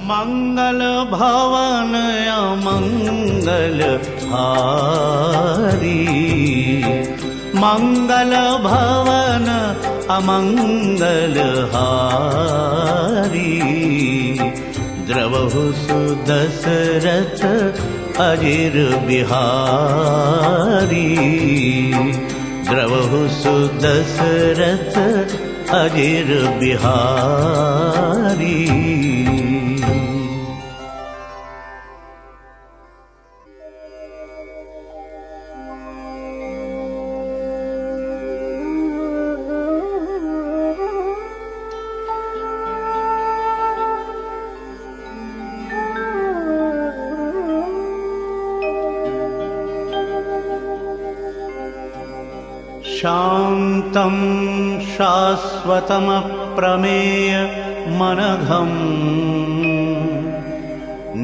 मंगल भवन अमंगल हारी, मंगल भवन अमंगल हारी। द्रवहु सुदशरथ अजिर बिहारी, द्रवहु सुदशरथ अजिर बिहारी। शान्तं शाश्वतमप्रमेय मनघं,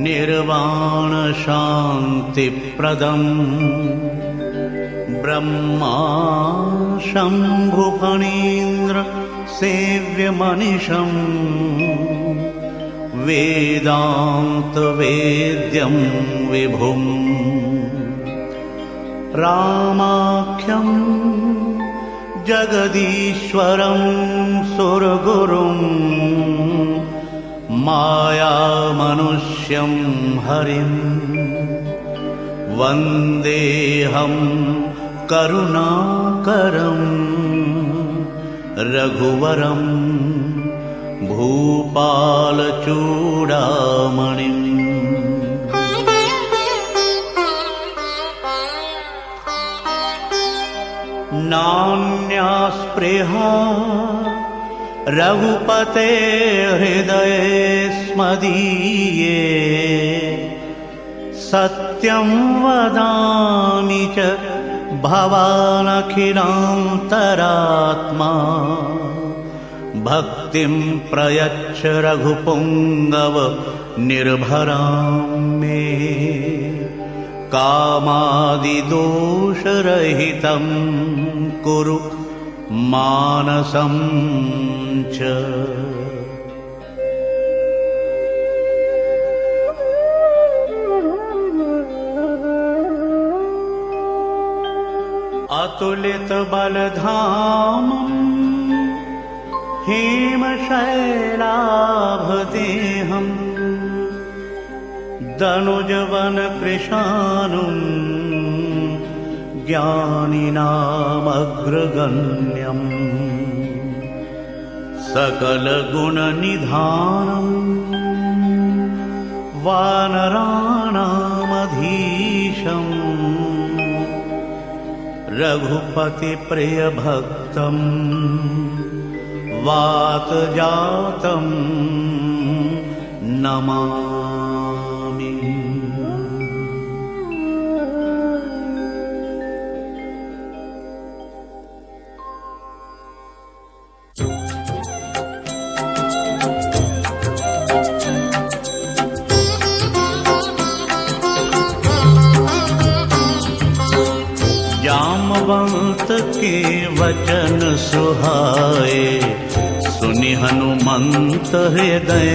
निर्वाण शान्तिप्रदं ब्रह्मा शम्भुफणीन्द्र सेव्यमनिशं, वेदान्तवेद्यं विभुं रामाख्यं जगदीश्वरं सुरगुरुं, मायामनुष्यं हरिं वन्देऽहं करुणाकरं रघुवरं भूपालचूडामणिम्। नान्यास्पृहा रघुपते हृदये स्मदीये, सत्यं वदामि च भवानखिलान्तरात्मा। भक्तिं प्रयच्छ रघुपुङ्गव निर्भरां मे, कामादिदोषरहितं कुरु मानसं च। अतुलितबलधामं हेमशैलाभदेहं, दनुजवनकृशानुं ज्ञानिनामग्रगण्यं, सकलगुणनिधानं वानराणामधीशं, रघुपतिप्रियभक्तं वातजातं नमामि। जामवंत के वचन सुहाए, सुनि हनुमंत हृदय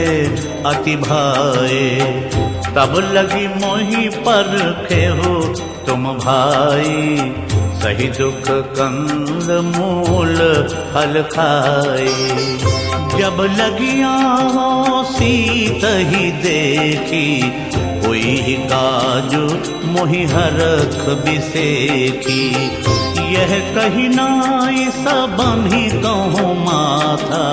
अति भाए। तब लगी मोहि परखे हो तुम भाई, सही दुख कंद मूल फल खाए। जब लगी आवो सीत ही देखी, कोई काजु मोहि हरख बिसेखी। यह कही नाई सबहि कहूँ माथा,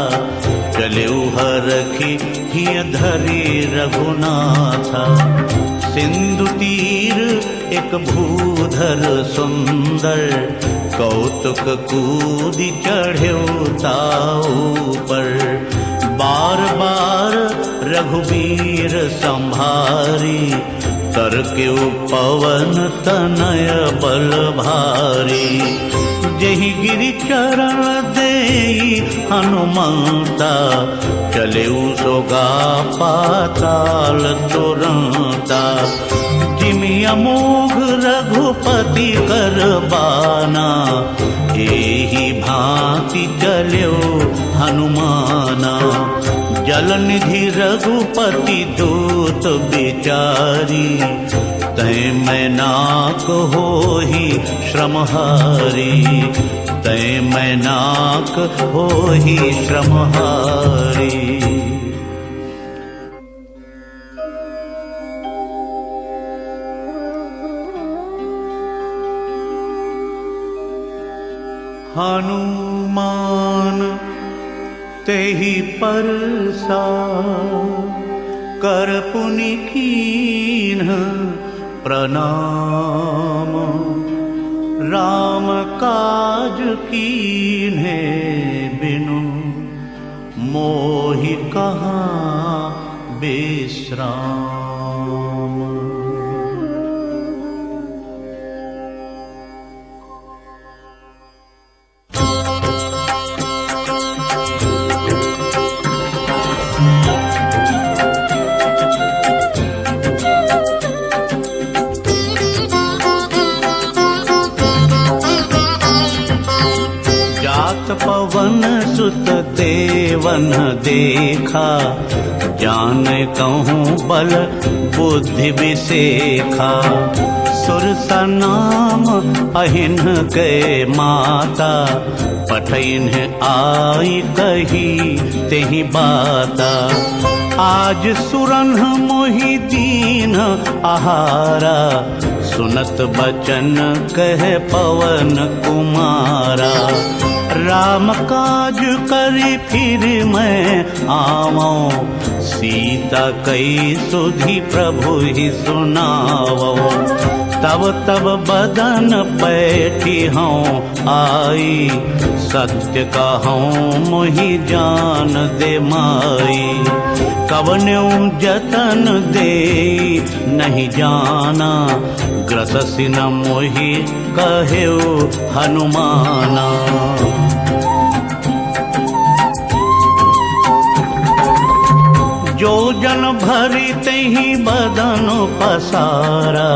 चले हरखी हिय धरी रघुनाथा। सिंधु तीर एक भूधर सुंदर, कौतुक कूदि चढ़्यो ताऊ पर। बार बार रघुबीर संभारी, तरक्यो पवन तनय बल भारी। जहि गिरि चरण देई हनुमंता, चले सोगा पाताल तुरंता। जिमि अमोघ रघुपति कर बाना, एहि भांति चल्यो हनुमाना। जलनिधि रघुपति दूत बिचारी, तै मैं नाक होहि श्रमहारी, तै मैं नाक होहि श्रमहारी। हनुमान तेहि परसा, कर पुनि कीन्ह प्रणाम, राम काज कीन्हे बिनु, मोहि कहाँ विश्राम। पवन सुत देवन देखा, जान कहूँ बल बुद्धि विसेखा। सुरसा नाम अहिन के माता, पठैन आई कही तेहि बाता। आज सुरन मोहि दीन आहारा, सुनत बचन कह पवन कुमारा। राम काज करि फिर मैं आवऊं, सीता कई सुधि प्रभु ही सुनावो। तब तब बदन पैठी हूँ आई, सत्य कहूँ मोहि जान दे माई। कवन्यों जतन दे नहीं जाना, ग्रससि न मोहि कहेउ हनुमाना। जो जन भरी तेहि बदन पसारा,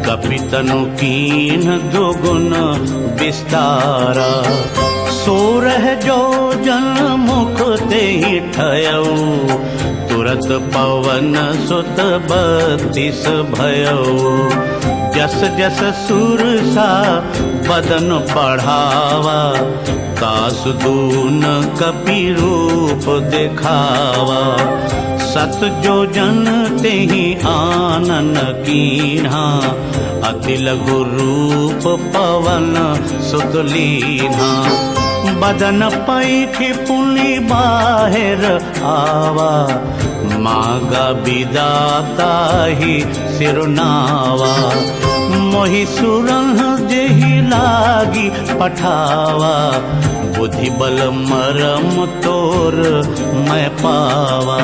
कपितनु कीन दुगुन विस्तारा। सोरह जो जन मुख तेहि ठयऊ, तुरत पवन सुत 32 भयऊ। जस जस सुरसा बदन बढ़ावा, तासु दून कपि रूप दिखावा। सत जो जन तेहि आनन कीन्हा, अति लघु रूप पवन सुत लीन्हा। बदन पैठि पुनि बाहिर आवा, मागा विदाता ही सिरुनावा। मोहि सुरह जेहि लागी पठावा, बुद्धि बल मरम तोर मैं पावा।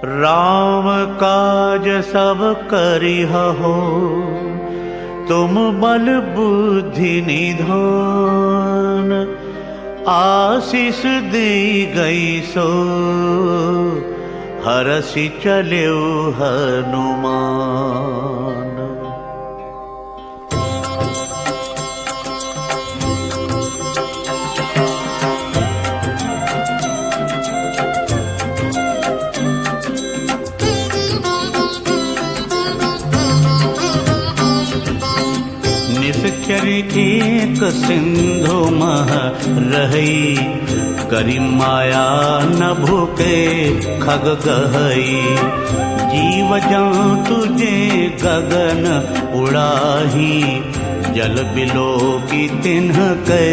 राम काज सब करिहु, तुम बल बुद्धि निधान। आशीष दी गई सो, हरषि चल्यो हनुमान। निश्चर एक सिंधु मह रही, करी माया न भूके खग गहई। जीव जान तुझे गगन उड़ाही, जल बिलो की तिन्ह के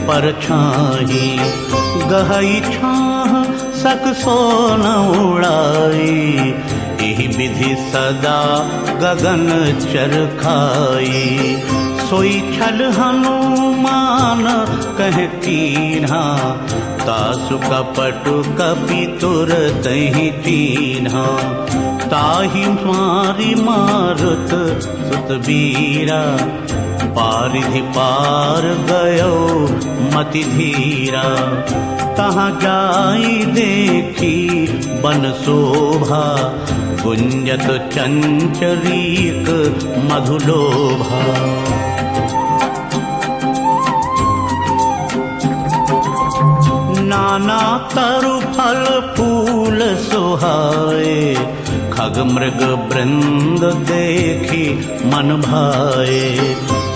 परछाही। गहई छाह सक सोन उड़ाई, यही विधि सदा गगन चरखाई। सोई छल हनुमान कह कीन्हा, तासु कपट कपि तुरत ही कीन्हा। ताहि मारी मारुत सुत बीरा, पारिधि पार गयो मति धीरा। तहाँ जाई देखी बन शोभा, गुंजत चंचरीक मधुलोभा। नाना तरु फल फूल सुहाए, खग मृग वृंद देखी मन भाए।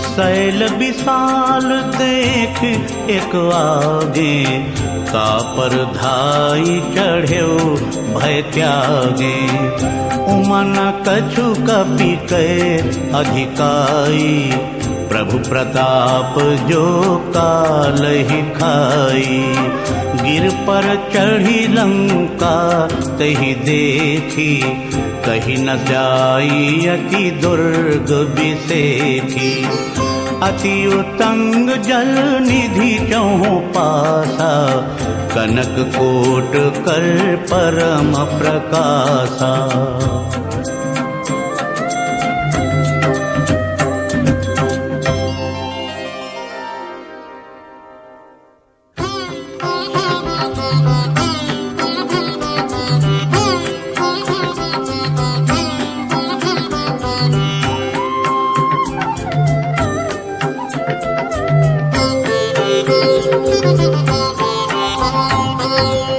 शैल विशाल देख एक आगे, कापर धाई चढ़्यो भय त्यागे। उमन कछु कपि कै अधिकाई, प्रभु प्रताप जो कालहि खाई। गिर पर चढ़ी लंका तहि देखी, कही न जाई अति दुर्ग विसेखी। अति उतंग जल निधि चहुँ पासा, कनक कोट कर परम प्रकाशा।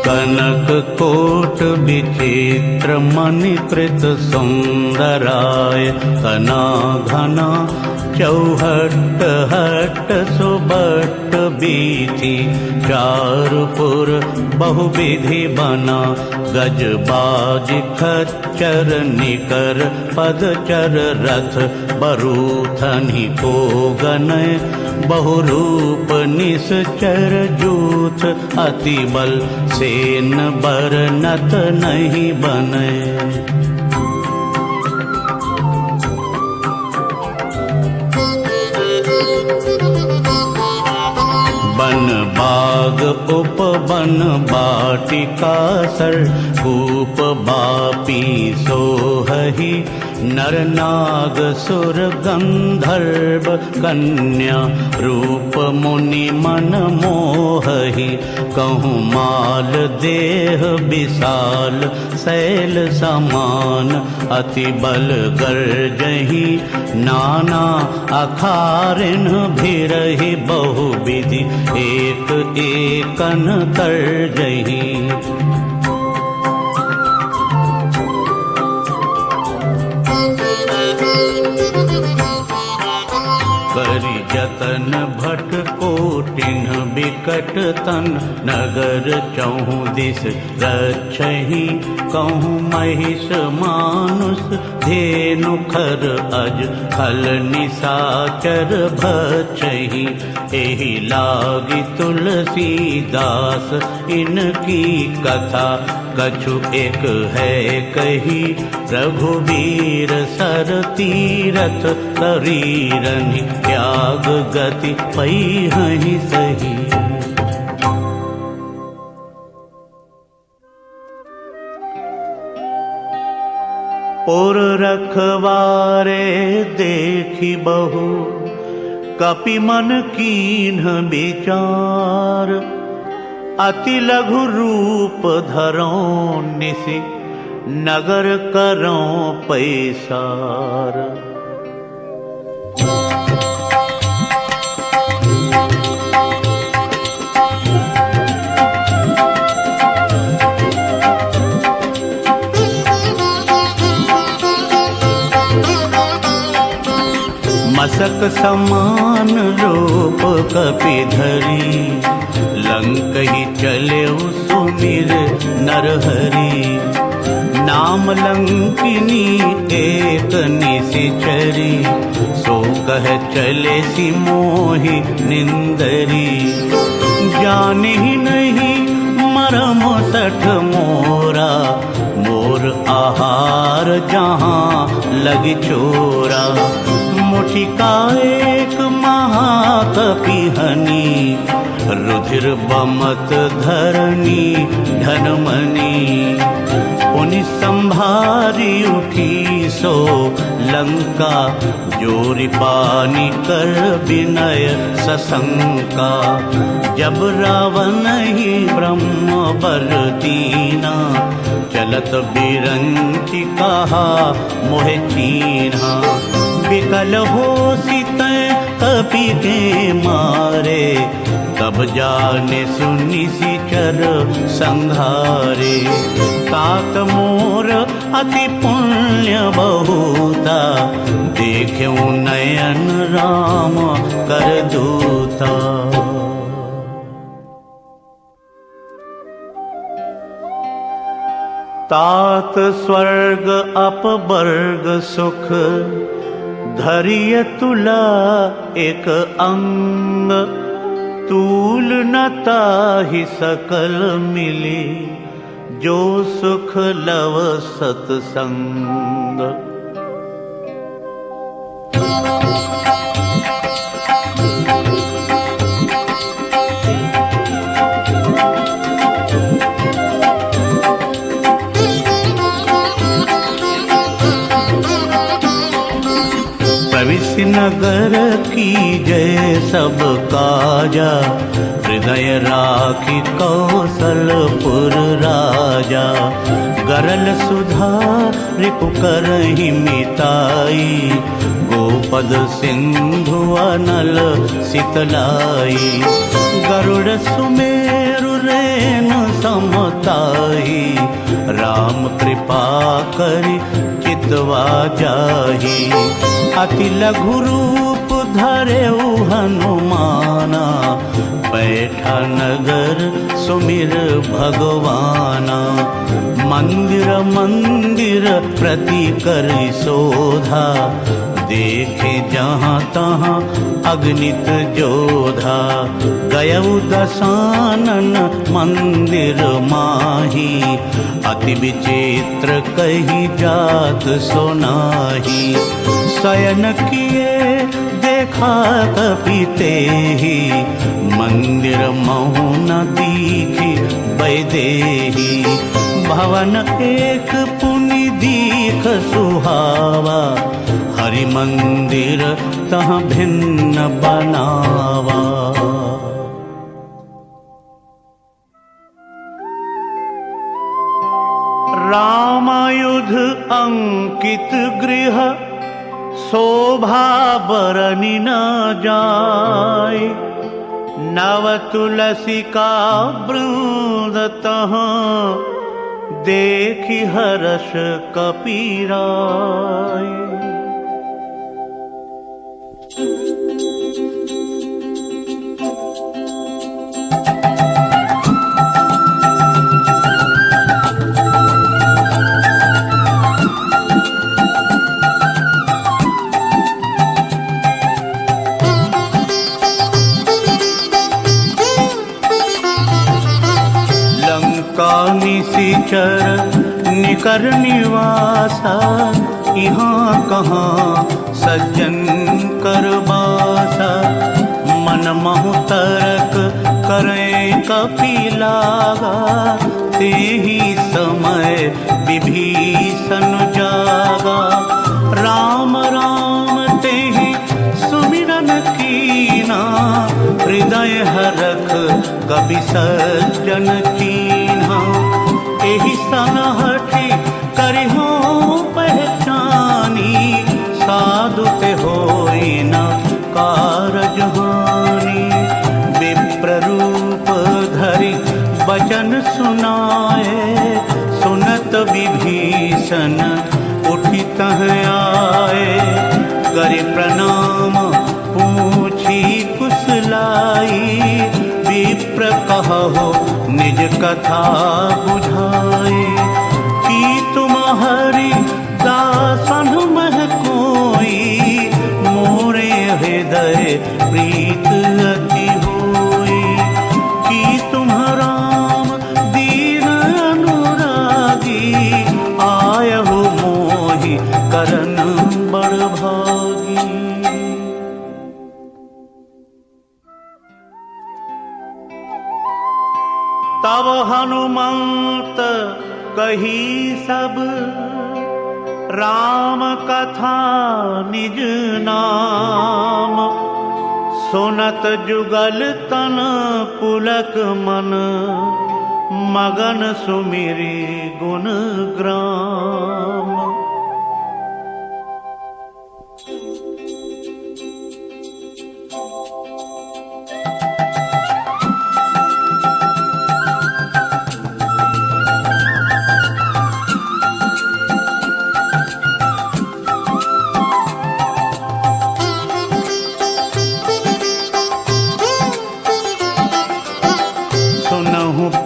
कनक कोट विचित्र मणिकृत सुंदराय। तना घना चौहट हट सुबट बीथी, चारुपुर बहुविधि बना। गजबाज खच्चर निकर पदचर रथ, बरूथनि को गनय बहुरूप निश्चर जूथ। अति बल सेन बरनत नहीं बने, बन बाग उपवन बाटिका सर। कूप बापी सोहहि नर नाग सुर गंधर्व कन्या। रूप मुनि मन मोहहि, कहूँ माल देह विशाल शैल समान। अति बल गर्जहि नाना अखारिन भिरहि, बहुविधि एक एकन तर्जहि। करि जतन भट कोटिन बिकट तन। नगर चहुँ दिस रक्षहि, कहूँ महिष मानुष धेनु खर अज। खल निशाचर भक्षहि, एहि लागी तुलसीदास इनकी कथा। कछु एक है कही रघुवीर सर तीरथ। शरीरनि त्याग गति पैहि सही। पुर रखवारे देखी बहु, कपि मन कीन्ह विचार। अति लघु रूप धरों निसि, नगर करों पैसार। मसक समान रूप कपि धरी, लंकहि चलेउ सुमिर नरहरि। नाम लंकिनी एक निशिचरी, सो कह चले सि मोहि निंदरी। जानिहि नहीं मरम सठ मोरा, मोर आहार जहाँ लग चोरा। मुठिका एक महाकपिहनी, रुधिर बमत धरनी धनमनी। पुनि संभारी उठी सो लंका, जोरि पानी कर विनय सशंका। जब रावण ही ब्रह्म बर दीना, चलत बिरंचि कहा मोहे चीन्हा। विकल हो सितै कपि के मारे, तब जाने सुनि सिचर संघारे। तात मोर अति पुण्य बहुता, देख्यऊ नयन राम कर दूता। तात स्वर्ग अपवर्ग सुख, धरिय तुला एक अंग। तूल न ताहि सकल मिली, जो सुख लव सतसंग। प्रविशि नगर की जय सब काजा, हृदय राखी कौशलपुर राजा। गरल सुधा रिपु करहि मिताई, गोपद सिंधु अनल सितलाई। गरुड़ सुमेरु रेनु समताई, राम कृपा करि चितवा जाही। अति लघु रूप धरेउ हनुमाना, बैठा नगर सुमिर भगवाना। मंदिर मंदिर प्रति करि शोधा, देखे जहाँ तहाँ अगणित जोधा। गयउ दशानन मंदिर माही, अति विचित्र कही जात सोनाही। शयन किए देखा कपि तेहि, मंदिर महु न दीखि वैदेही। भवन एक पुनि दीख सुहावा, हरि मंदिर तहाँ भिन्न बनावा। रामायुध अंकित गृह, शोभा बरनि न जाय। नव तुलसी का वृंद तहाँ, देखि हर्ष कपीराय। निशिचर निकर निवासा, यहाँ कहाँ सज्जन कर बासा। मन महु तरक करें कपि लागा, तेहि समय विभीषण जागा। राम राम तेहि सुमिरन कीना, हृदय हरख कपि सज्जन कीन्हा। एहि सनहठि करिहो पहचानी, साधु ते होई न कारज हानि। विप्र रूप धरि वचन सुनाए, सुनत विभीषण उठि तह आए। करि प्रणाम पूछी कुशलाई, विप्र कहहो निज कथा बुझाए। कि तुम्हारी दासन मह कोई, मोरे हृदय प्रीत अति होई। कि तुम राम दीन अनुरागी, आयहु मोहि करन बड़ भागी। तब हनुमंत कही सब राम कथा निज नाम। सुनत जुगल तन पुलक मन, मगन सुमिरि गुण ग्राम।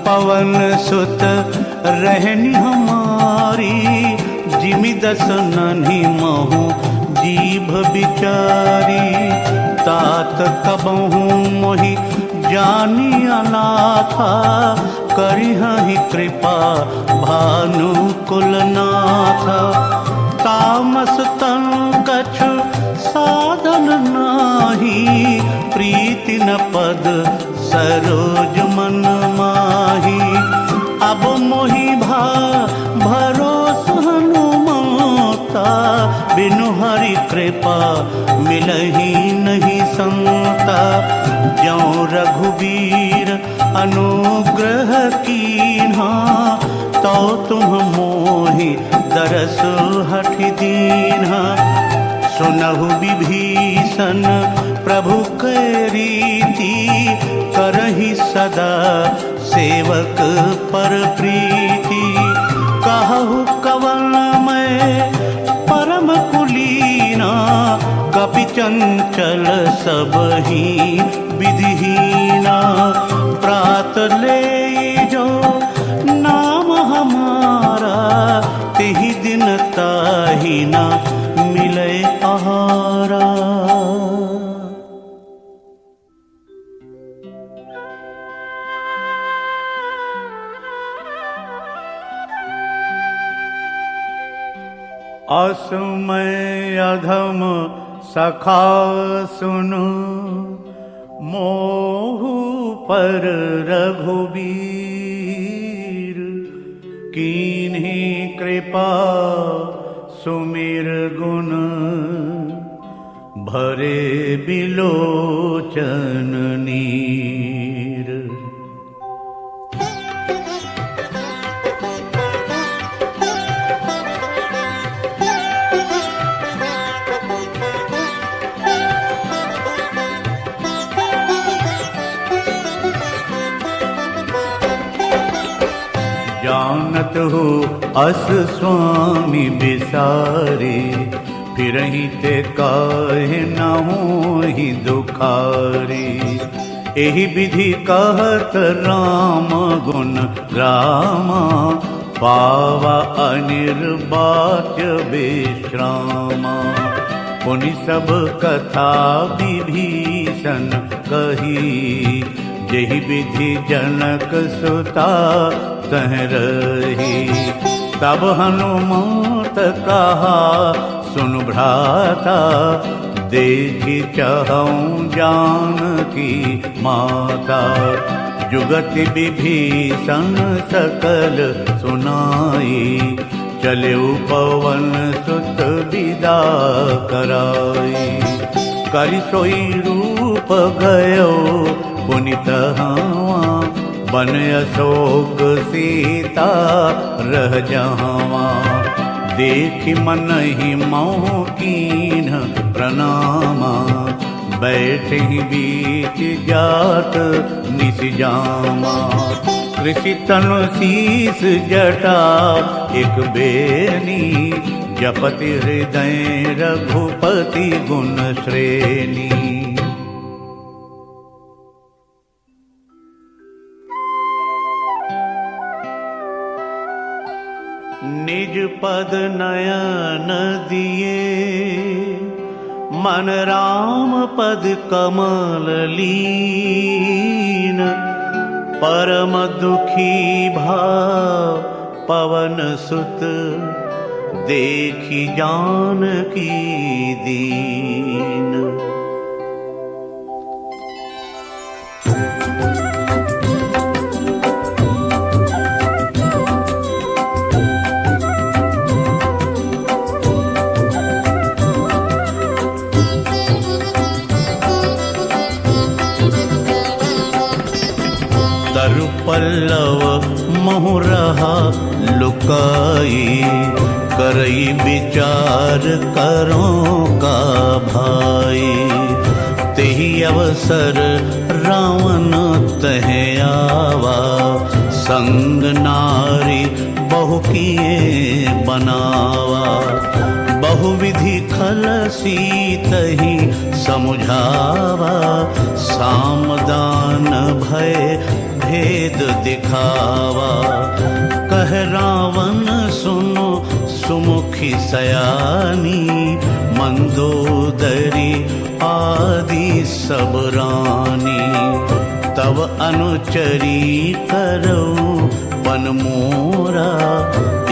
पवन सुत रहनी हमारी, जिमि दस नन्ही महु जीभ बिचारी। तात कबहू मोहि जानी अनाथा, करिहहि कृपा भानु कुलनाथा। तामस तन कछु साधन नाही, प्रीति न पद सरोज मन माही। अब मोहि भरोस हनुमाता, बिनु हरि कृपा मिलहि नहीं संता। ज्यों रघुवीर अनुग्रह कीन्हा, तो तुम मोहि दरस हठि दीन्हा। सुनहु विभीषण प्रभु कै रीति, करहि सदा सेवक पर प्रीति। कहु कवन मैं परम कुलीना, कपि चंचल सबहि विधिहीना। प्रात ले जो नाम हमारा, तेहि दिन ताहि न मिले आहारा। असमय अधम सखा सुनु, मोहु पर रघुबीर। कीन्ही कृपा सुमिर गुण, भरे बिलोचन नीर। जानत हो अस स्वामी बिसारे, फिरहि ते काहे न होहि दुखारे। एहि विधि कहत राम गुण ग्रामा, पावा अनिर्वाच्य विश्रामा। पुनि सब कथा विभीषण कही, जेहि विधि जनक सुता तह रही। तब हनुमत कहा सुन भ्राता, देखि चहऊँ जानकी माता। जुगति विभीषण सकल सुनाई, चले पवन सुत विदा कराई। करि सोई रूप गयो पुनित हवा, बन अशोक सीता रह जहाँ। देखि मन ही मोह कीन प्रणामा, बैठे ही बीच जात निस जामा। कृषि तनु शीस जटा एक बेनी, जपति हृदय रघुपति गुण श्रेणी। निज पद नयन दिए, मन राम पद कमल लीन। परम दुखी भाव पवन सुत, देखि जानकी दीन। तरु पल्लव मोह रहा लुकाई, करई विचार करों का भाई। तेहि अवसर रावण तह आवा, संग नारी बहु किए बनावा। बहुविधि खल सीतहि समुझावा, सामदान भय भेद दिखावा। कह रावण सुनो सुमुखी सयानी, मंदोदरी आदि सब रानी। तब अनुचरी करो पन मोरा,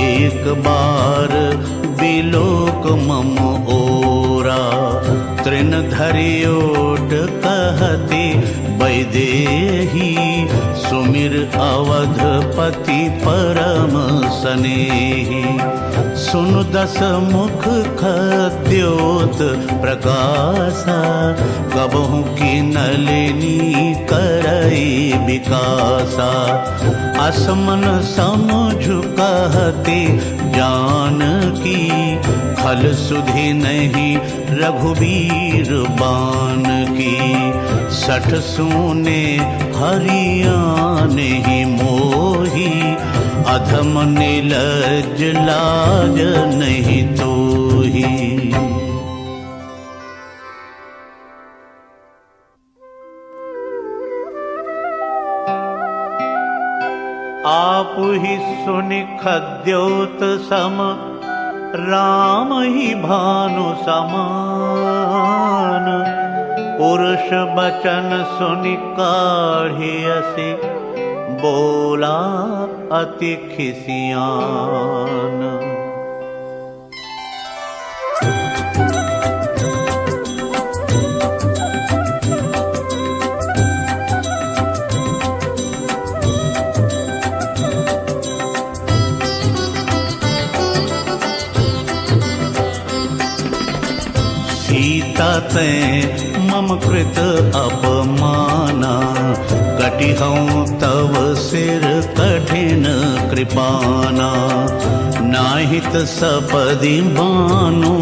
एक बार बिलोक मम ओरा। तृण धरियोट कहते वैदेही, सुमिर अवधपति परम सनेही। सुन दस मुख खद्योत प्रकाशा, कबहु की नलिनी करई विकासा। असमन समझु कहते जानकी, खल सुधि नहीं रघुवीर बान की। सठ सूने हरियाने ही मोही, अधम नीलज लाज नहीं तोही। आप ही सुनि खद्योत सम, राम ही भानु समान। पुरुष बचन सुनि काढ़ियसि, बोला अति खिसियान। सीता तैं मम कृत अपमाना, कटिहऊँ तव सिर कठिन कृपाना। नाहित सपदि बानु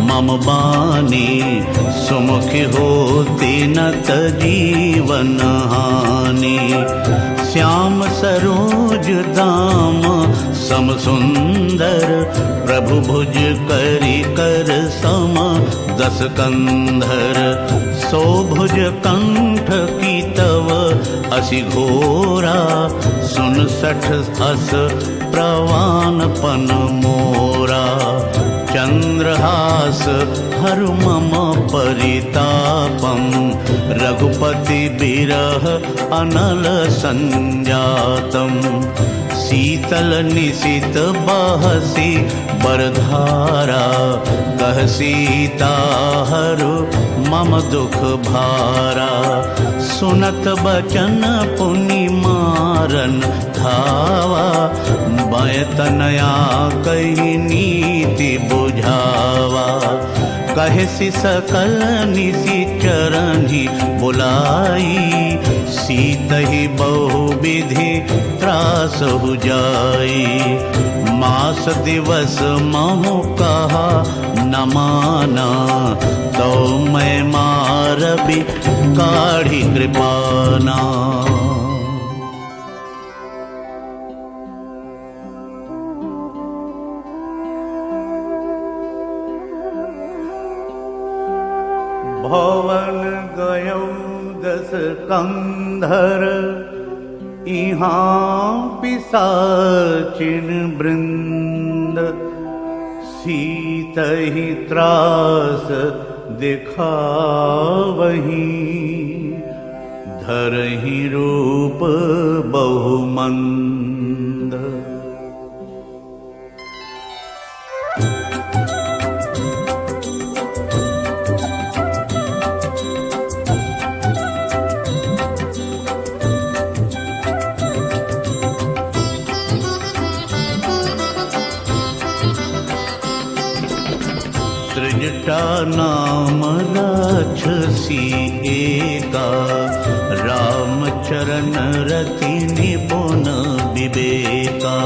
मम बानी, सुमुखि होती नत जीवन हानि। श्याम सरोज दाम सम सुंदर, प्रभु भुज करि कर सम दस कंधर। सो भुज कंठ की तव असि घोरा, सुन सठ अस प्रवान पन मोरा। चंद्रहास हरु मम परितापम, रघुपति बिरह अनल संजातम। शीतल निशित बहसी बरधारा, कह सीता हरु मम दुख भारा। सुनत बचन पुनि मारन धावा, बयतनया कही नीति बुझावा। कहे सकल निशिचरहि बुलाई, सीतहि बहुविधि त्रास हो जाई। मास दिवस महु कहा न माना, तो मैं मारबि काढ़ी कृपाना। भवन गयो दस कंधर, इहाँ पिशाचिन वृंद। सीतहि त्रास दिखावहीं, धरहि रूप बहुमंद। त्रिजटा नाम राक्षसी एका, राम चरण रति निपुण विवेका।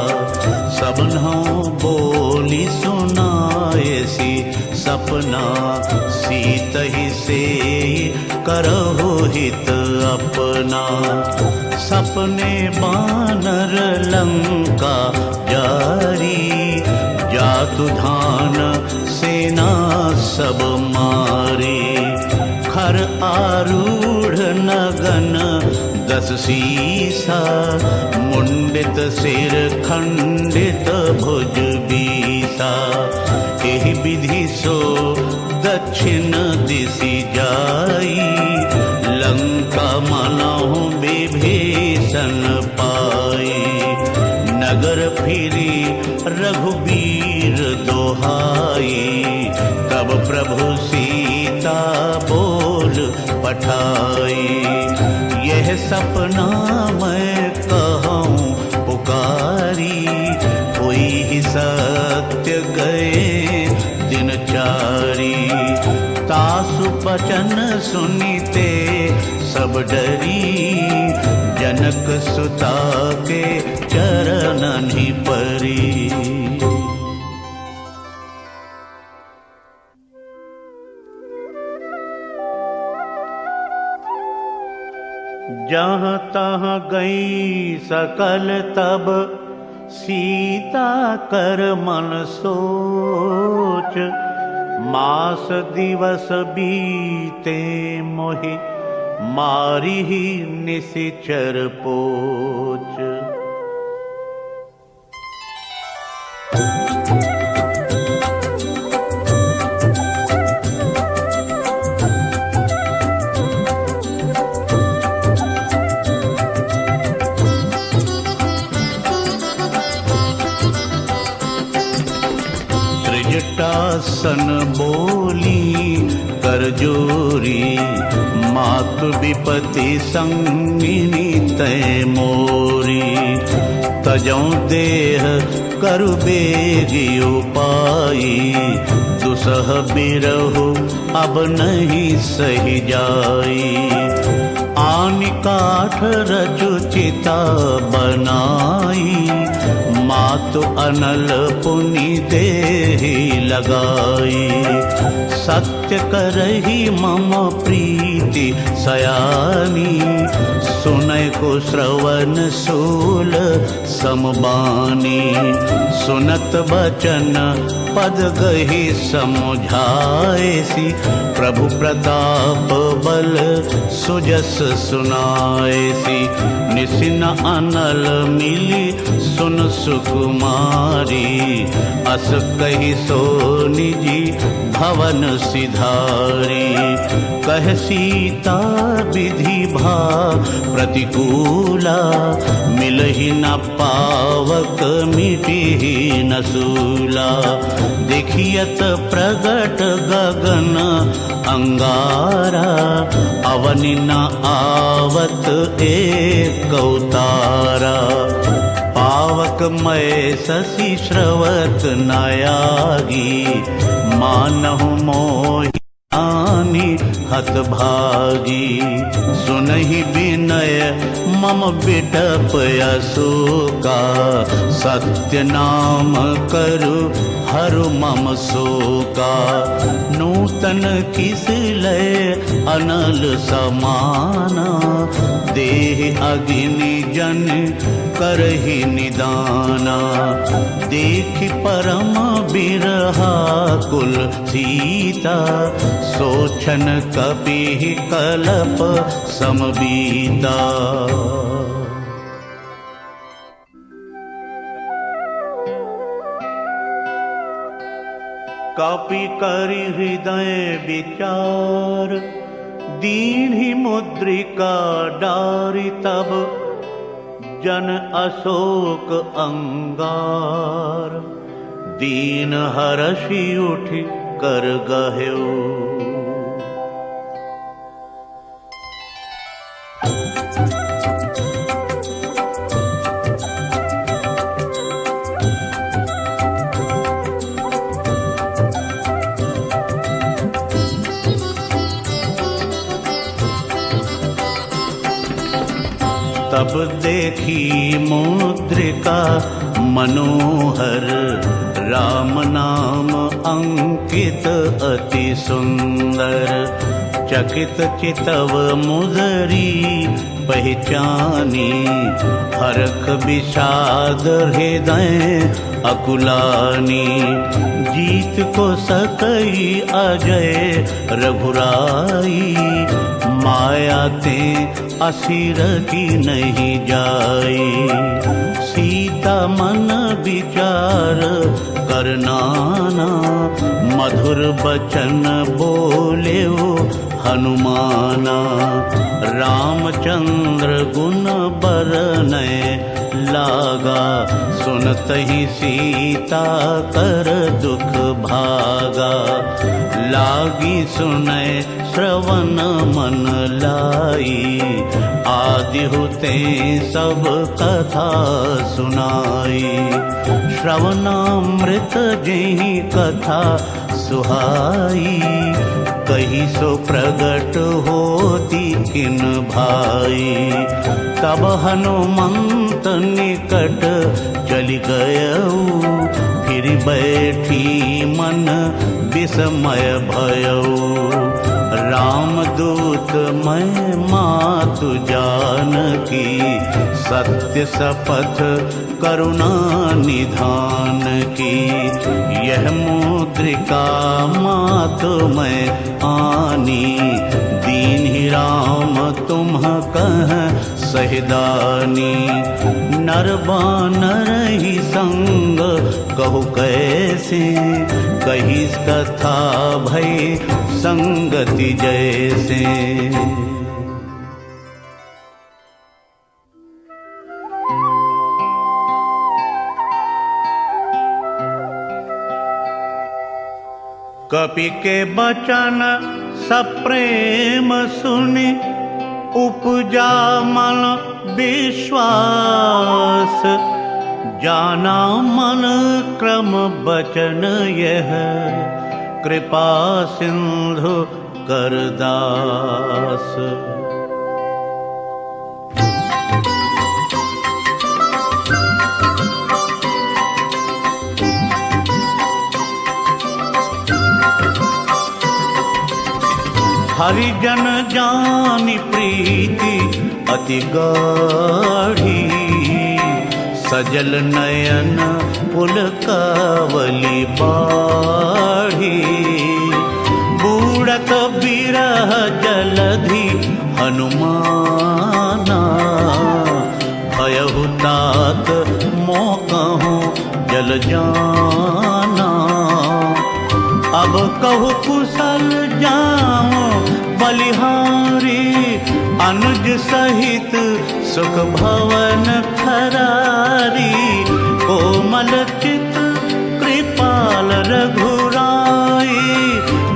सबनहुँ बोली सुनायसी सपना, सीतहि से करहु हित अपना। सपने बानर लंका जारी, जातु धान सेना सब मारी। खर आरूढ़ नगन 10 सीसा, मुंडित सिर खंडित भुज बीसा। एहि विधि सो दक्षिण दिशि जाई, लंका मनहु विभीषण पाई। नगर फिरी रघुबीर दोहाई, तब प्रभु सीता बोल पठाई। यह सपना मैं कहूँ पुकारी, कोई ही सत्य गए दिनचारी। तासु बचन सुनीते सब डरी, जनक सुता के चरणनि परी। जहाँ तहाँ गई सकल तब, सीता कर मन सोच। मास दिवस बीते मोहि, मारी ही निशिचर पोच। सन बोली कर जोरी, मातु विपति संगिनी तय मोरी। तजौ देह करु बेगी उपाई, दुसह बिरहु अब नहीं सही जाई। आनि काठ रचु चिता बनाई, मातु अनल पुनि देहि लगाई। सत्य करही मम प्रीति सयानी, सुनय को श्रवण सूल समबानी। सुनत बचन पद गही समुझाएसी, प्रभु प्रताप बल सुजस सुनाएसी। निसिन अनल मिली सुन सुकुमारी, अस कही सो निजी भवन सिधारी। कह सीता विधि भा प्रतिकूला, मिलहि न पावक मिटिहि न सूला। देखियत प्रगट गगन अंगारा, अवनि न आवत एक अवतारा। पावक मय शशि श्रवत नयागी, मानहु मोहि आनि हत भागी। सुनहि विनय मम बिटप अशोका, सत्य नाम करु हरु मम शोका। नूतन किस लय अनल समाना, देह अग्नि जन करहि निदाना। देखि परम बिरहा कुल सीता, सोचन कपि कलप समबीता। कपि करि हृदय विचार, दीन्हि मुद्रिका डारि तब। जन अशोक अंगार, दीन हरषि उठि कर गह्यो। तब देखी मुद्रिका मनोहर, राम नाम अंकित अति सुंदर। चकित चितव मुदरी पहचानी, हरख विषाद हृदय अकुलानी। जीत को सकई अजय रघुराई, माया ते असिर की नहीं जाई। सीता मन विचार करनाना, मधुर बचन बोले हनुमाना। रामचंद्र गुण बरनय लागा, सुनत ही सीता कर दुख भागा। लागी सुनय श्रवण मन लाई, आदि होते सब कथा सुनाई। श्रवणामृत जेहि कथा सुहाई, कही सो प्रगट होती किन भाई। तब हनुमंत निकट चली गयऊ, फिर बैठी मन विस्मय भयऊ। रामदूत मैं मातु जानकी, सत्य शपथ करुणा निधान की। यह मुद्रिका मातु मैं आनी, दीन ही राम तुम कह सहिदानी। नर बानर ही संग कहु कैसे, कही कथा भई संगति जैसे। कपि के बचन सप्रेम सुनि, उपजा मन विश्वास। जाना मन क्रम बचन यह, कृपा सिंधु करदास। हरिजन जानि प्रीति अति गाढ़ी, सजल नयन पुलकावली बाढ़ी। बूढ़त बिरह जलधि हनुमाना, भयहु तात मोकहु जल जाना। अब कहु कुशल जाओ बलिहारी, अनुज सहित सुख भवन खरारी। कोमल चित कृपाल रघुराई,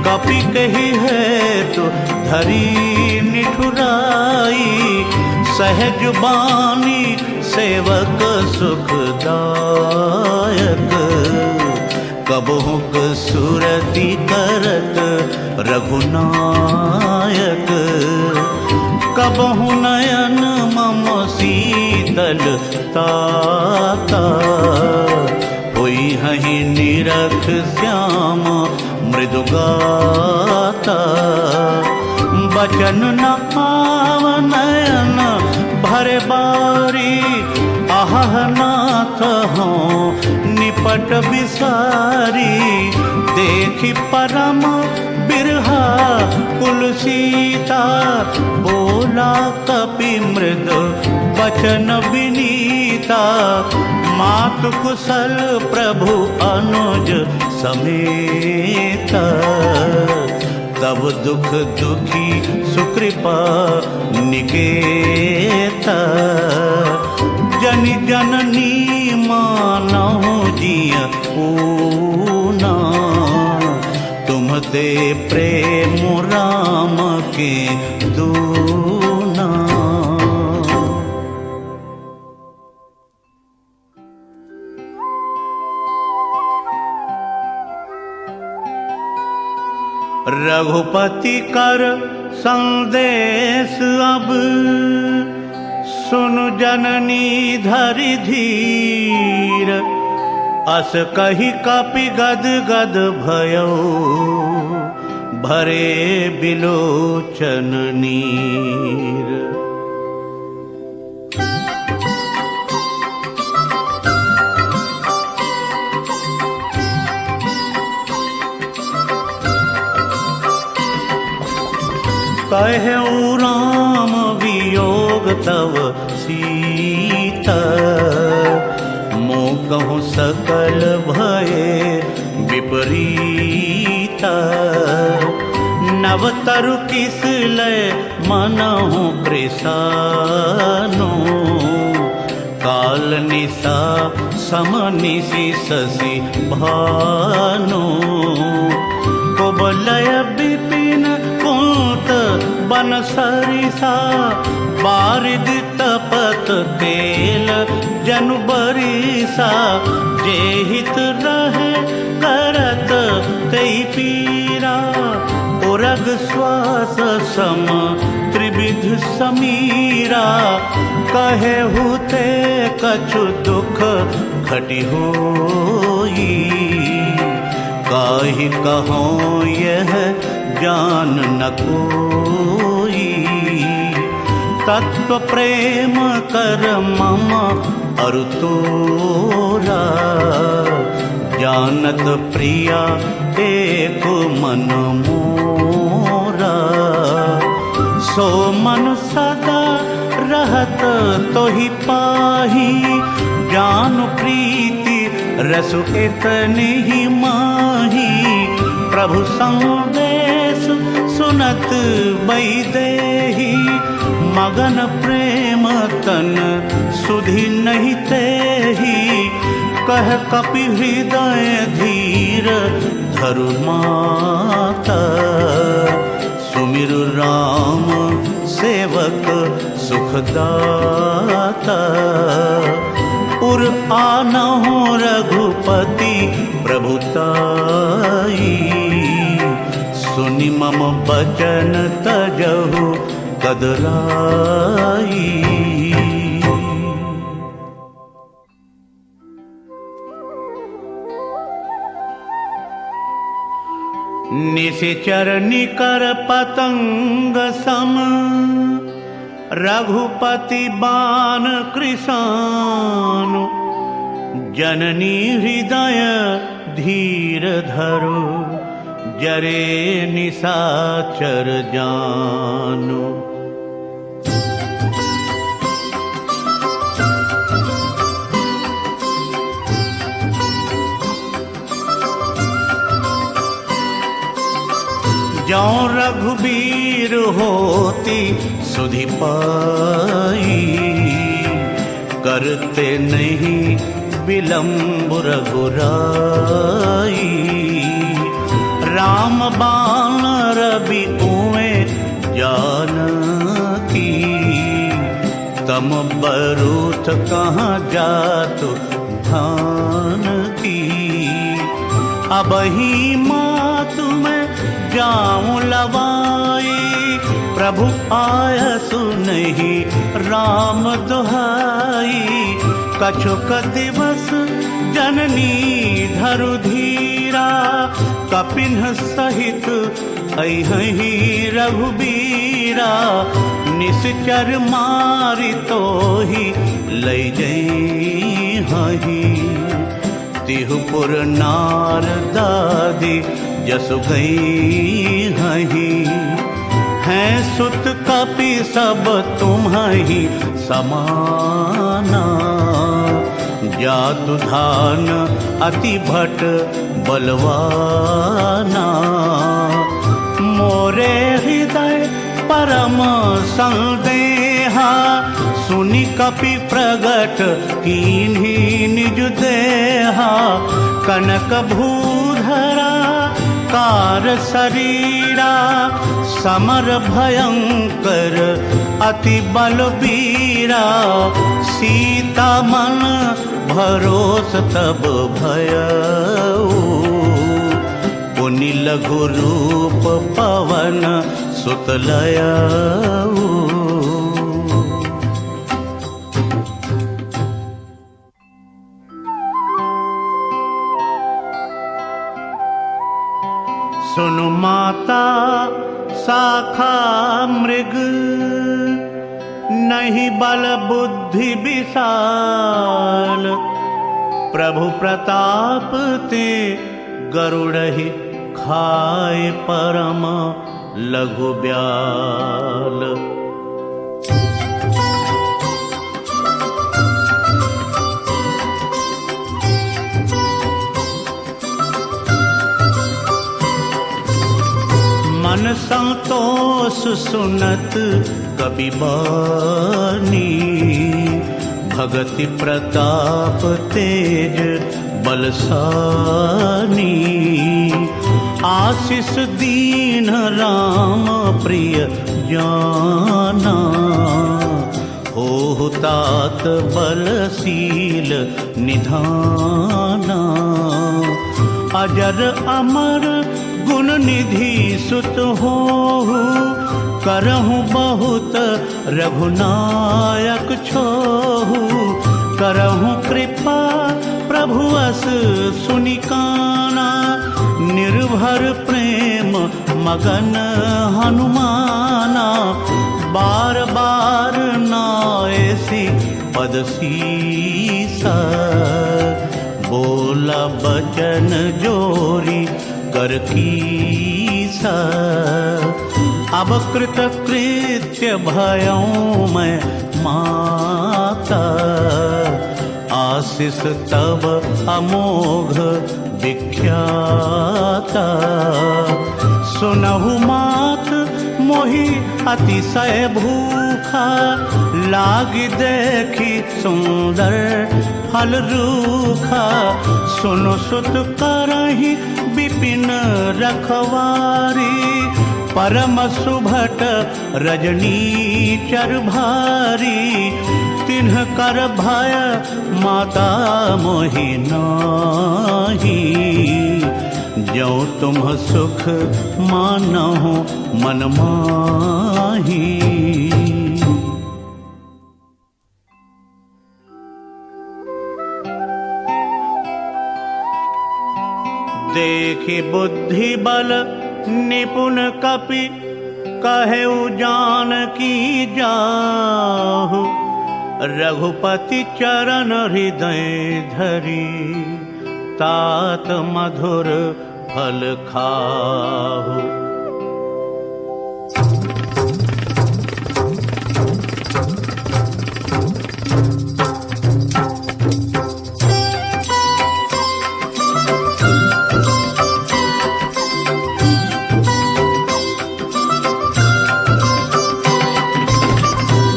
कपि कही है तो धरी निठुराई। सहज बानी सेवक सुखदायक, कबहुक सुरति करत रघुनायक। कबहु नयन मम शीतल ताता, होई हहि निरख श्याम मृदुगाता। बचन न पाव नयन भरे बारी, आह नाथ हों निपट बिसारी। देखि परम बिरहा कुल सीता, बोला कपि मृद बचन विनीता। मातु कुशल प्रभु अनुज समेत, तब दुख दुखी सुकृपा निकेत। जनि जननी मानहु जिय पूना, तुम ते प्रेम राम के दूना। रघुपति कर संदेश अब, सुनु जननी धरि धीर, अस कही कपि गद गद भयो, भरे बिलोचन नीर। कहऊ राम वियोग तव सीता, मोह सकल भये विपरीता। नव तरु किस लय मनहु कृशानो, काल निशा समनिशि शशि भानो। कुबलय विपिन कुंत बन सरिसा, बारिद तपत तेल जनु बरिसा। जे हित रहे करत तेई पीरा, उरग श्वास सम त्रिविध समीरा। कहे हुते कछु दुख घटि होई, काहि कहों यह जान न कोई। तत्व प्रेम कर मम अरु तोरा, जानत प्रिया एक मन मोरा। सो मन सदा रहत तोहि पाही, जान प्रीति रसु इतनी ही माही। प्रभु संदेश सुनत वैदेही, मगन प्रेम तन सुधि नहीं तेही। कह कपि हृदय धीर धरु माता, सुमिरु राम सेवक सुखदाता। उर आनहु रघुपति प्रभुताई, सुनि मम बचन तजहु कदराई। निशिचर निकर पतंग सम, रघुपति बाण कृशानु। जननी हृदय धीर धरो, जरे निशाचर जानो। जौं रघुबीर होती सुधि पाई, करते नहीं विलम्ब रघुराई। राम बाण रवि कुएं जानकी, तम बरूथ कहाँ जातु धान की। अबही मातु में जाऊं लवाई, प्रभु आयसु नहीं राम दुहाई। कछुक दिवस जननी धरु धीरा, कपिन सहित अहिहि रघुबीरा। निश्चर मारि तोहि लई जई हहि, तिहुपुर नार दादी जसु गई हहि। हैं सुत कपि सब तुम्हि समाना, जातु धान अति भट बलवाना। मोरे हृदय परम संदेहा, सुनि कपि प्रगट कीन्ही निज देहा। कनक भूधरा कार शरीरा, समर भयंकर अति बलबीरा। सीता मन भरोस तब भयऊ, पुनि लघु रूप पवन सुत लयऊ। माता शाखा मृग, नहीं बल बुद्धि विशाल। प्रभु प्रताप ते गरुड़हि खाए परम लघु ब्याल। मन संतोष सुनत कबि बानी, भगति प्रताप तेज बलसानी। आशीष दीन राम प्रिय जाना, हो तात बलशील निधाना। अजर अमर गुण निधि सुत हो, करहु बहुत रघुनायक छोहु। करहु कृपा प्रभु अस सुनिकाना, निर्भर प्रेम मगन हनुमाना। बार बार नायसी पद सीसा, बोला बचन जोरी कर कीसा। अब कृत कृत्य भयों मैं माता, आशीष तब अमोघ विख्याता। सुनहु मात मोहि अतिशय भूखा, लागी देखी सुंदर फल रूखा। सुनो सुत करहि विपिन रखवारी, परम सुभट रजनीचर भारी। तिन्ह कर भय माता मोहि नाहि, जो तुम सुख मानहु मन माही। देखि बुद्धि बल निपुण कपि, कहेउ जानकी जाहु। रघुपति चरण हृदय धरी, तात मधुर फल खाहु।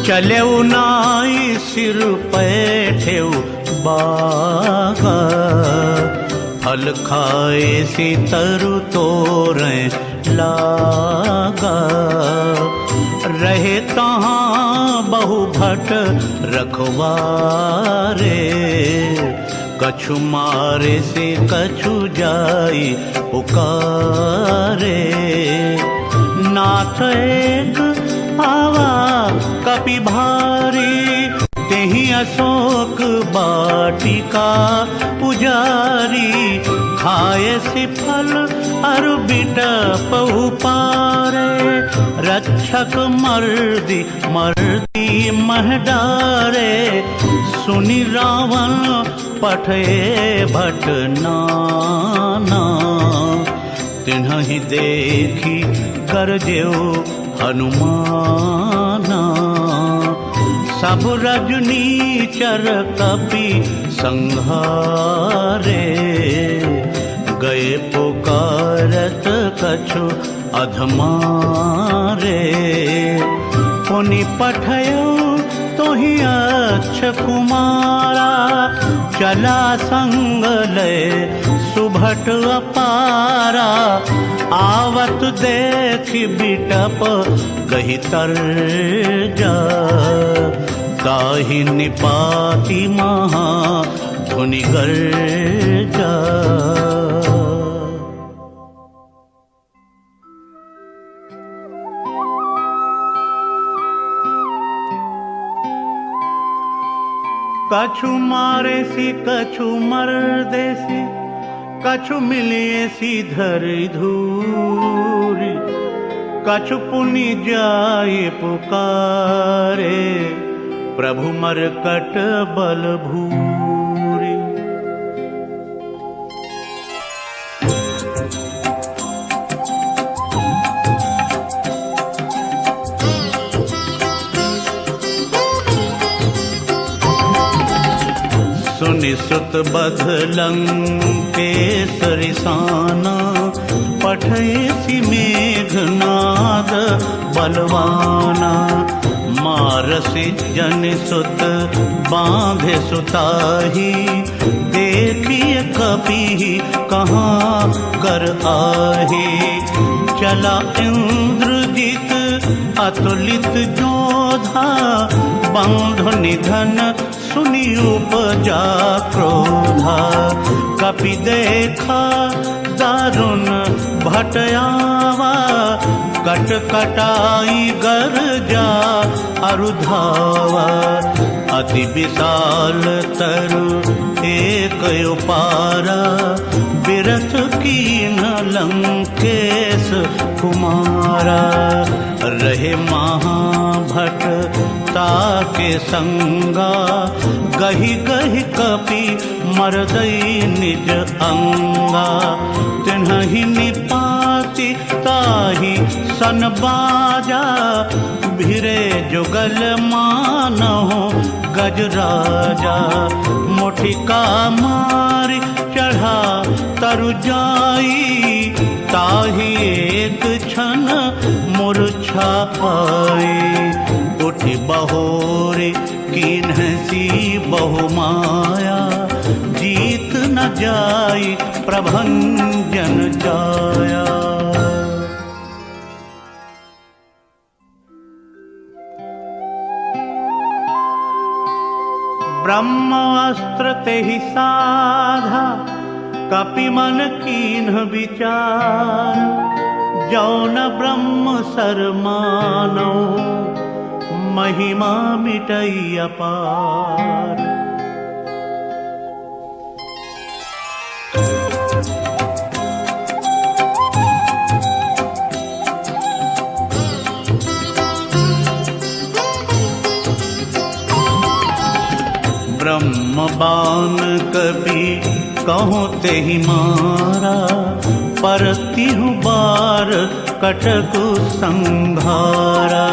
चलेउ नाई सिर पैठेउ बागा, फल खाए सी तरु तोरें लागा। रहे तहाँ बहु भट रखवारे, कछु मारे से कछु जाई पुकारे। नाथ एक आवा कपि भारी, तेहि अशोक बाटिका पुजारी। खाए सी फल अरु बिटपहु पारे, रक्षक मर्दी मर्दी मह डारे। सुनि रावण पठे भट नाना, तिन्हि देखी गरजेउ हनुमाना। सब रजनीचर कपि संहारे, गए पुकारत कछु अधमारे। पुनि पठयो तोहि अच्छ कुमारा, चला संग ले सुभट अपारा। आवत देखि बिटप गहि तरजा, ताहि निपाति महा धुनि गर्जा। कछु मारे सी कछु मर देसी, कछु मिलिए सी धरि धूल। दूरी, कछु पुनि जाय पुकारे, प्रभु मरकट बल भूरी। सुनि सुत बध लंकेसरि साना, पठयसि मेघनाद बलवाना। मारसि जन सुत बांधे सुताही, देखिए कपि कहाँ कर आही। चला इंद्रजित अतुलित जोधा, बंधु निधन सुनि उपजा क्रोधा। कपि देखा दारुण भटयावा, कट कटाई गर्जा अरुधावा। अति विशाल तरु एक उपारा, बिरथ कीन लंकेश कुमारा। रहे महाभट ताके संगा, गहि गहि कपि मरदई निज अंगा। तिन्हि निपाति ताहि सन बाजा, भिरे जुगल मानहु गजराजा। मुठिका मारि चढ़ा तरु जाई, ताहि एक क्षण मूर्छा पाई। उठि बहोरे कीन्हसी बहु माया, जीत न जाई प्रभंजन जाया। ब्रह्मास्त्र तेहि साधा, कपि मन कीन्ह विचार। जौन ब्रह्म सर मानौ, महिमा मिटई अपार। ब्रह्म बान कपि कहूँ तेहि मारा, परतिहु बार कटकु संघारा।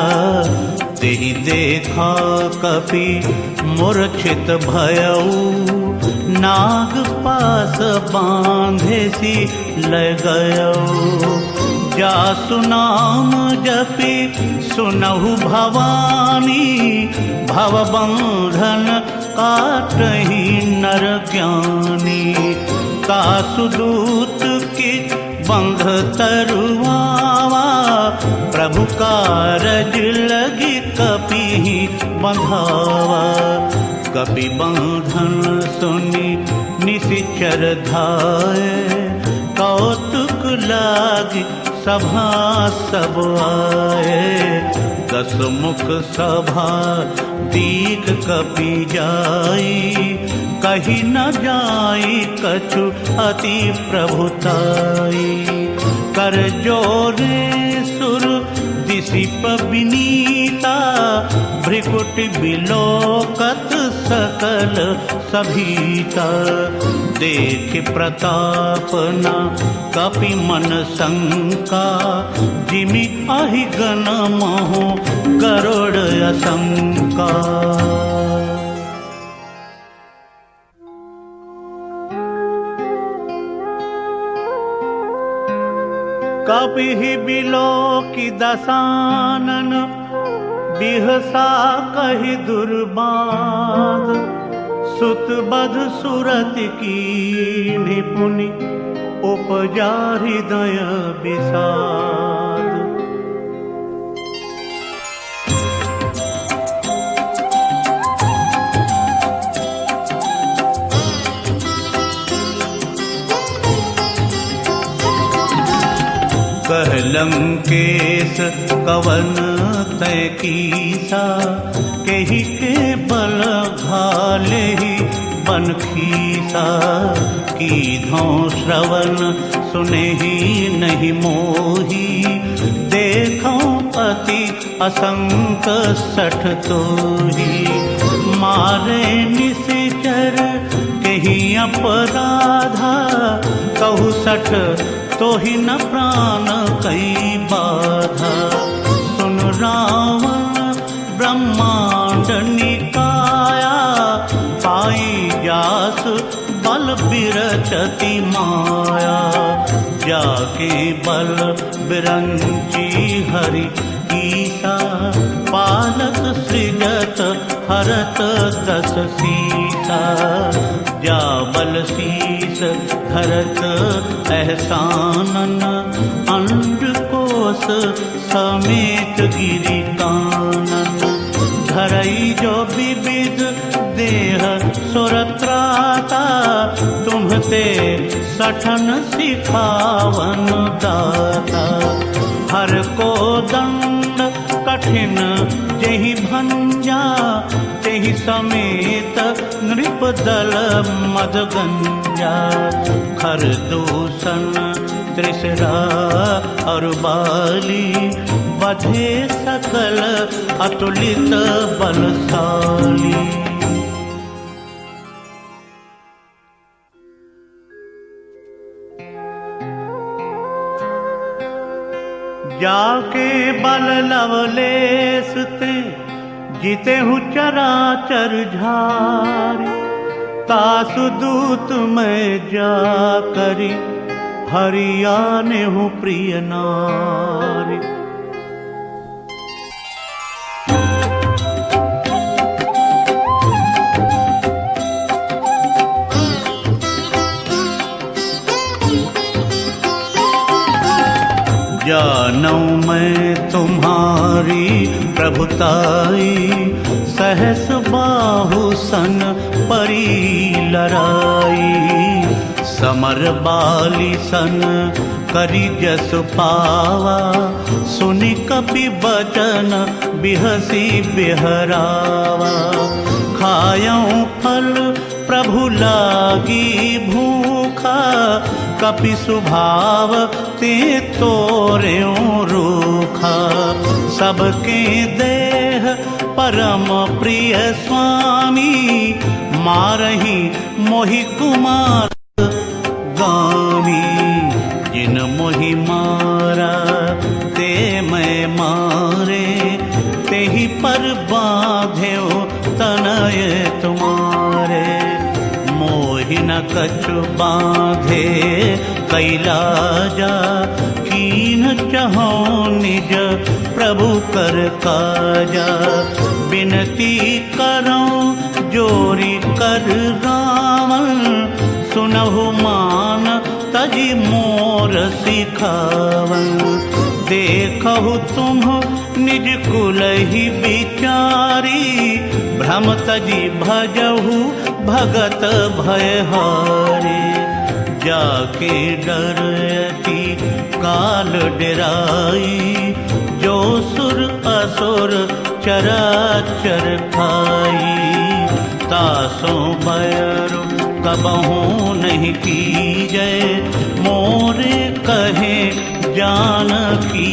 तेहि देखा कपि मूर्छित भयऊ, नाग पास बांधेसी लय गयऊ। जासु नाम जपि सुनहु भवानी, भवबंधन काटहि नर ज्ञानी। तासु दूत की बंध तरुआवा, प्रभु कारज लगी कपि बंधावा। कपि बंधन सुनि निशिचर धाये, कौतुक लागी सभा सब आए। दस मुख सभा दीख कपि जाई, कही न जाई कछु अति प्रभुताई। कर जोरे सुर दिसिप विनीता, भृकुटि बिलोकत सकल सभीता। देख प्रताप न कपि मन शंका, जिमि अहि गण मोह गरुड़ असंका। कपि बिलोकि दसानन, बिहसा कहि दुर्बाद। सुत बध सुरति कीन्हि पुनि, उपजा हृदय विषाद। कह लंकेश कवन तय कीसा, केहि के बल घाले ही बन खीसा। कीधों श्रवण सुने ही नहीं मोही, देखो अति असंक सठ तो ही, मारे निश्चर कहीं अपराधा, कहु सठ तो ही न प्राण कई बाधा। सुन रावण ब्रह्मांड निकाया, पाई जास बल बिरचति माया, जाके बल बिरंची हरि ईसा, पालक सृजत हरत दस सीसा, जा बल शीस धरत एहसानन, अंड कोस समेत गिरि कानन, धरई जो विविध देह सुरत्राता, तुम्हते सठन सिखावन दाता। हर को दंड कठिन जेहि भंजा, तेहि समेत नृप दल मदगंजा, खर दूषण त्रिसरा और बाली, बधे सकल अतुलित बलशाली। जाके बल लवलेस ते, जीते हूँ चराचर झारी, तासु दूत मैं जा करी, हरियाने हूँ प्रिय नारी। जानौ मैं तुम्हारी प्रभुताई, सहस बाहु सन परी लड़ाई, समर बाली सन करी जस पावा, सुनि कपि बचन बिहसी बिहरावा, खायऊं फल प्रभु लागी भूखा, कपि सुभाव ते तोर्यों रूखा, सबके देह परम प्रिय स्वामी, मारही मोहि कुमार गामी, जिन मोहि मारा ते मैं मारे, तेहि पर बांध्यो तनय तुम्हारे, मोहि न कछु बांधे कैलाजा, कीन चहो निज प्रभु कर काजा, बिनती करो जोरी कर रावण, सुनहु मान तजी मोर सिखावन, देखहु तुम निज कुल ही बिचारी, भ्रम तजी भजहु भगत भयहारी, जाके डरती काल डराई, जो सुर असुर चराचर खाई, तासों बैर कबहू नहीं कीजय, मोरे कहे जानकी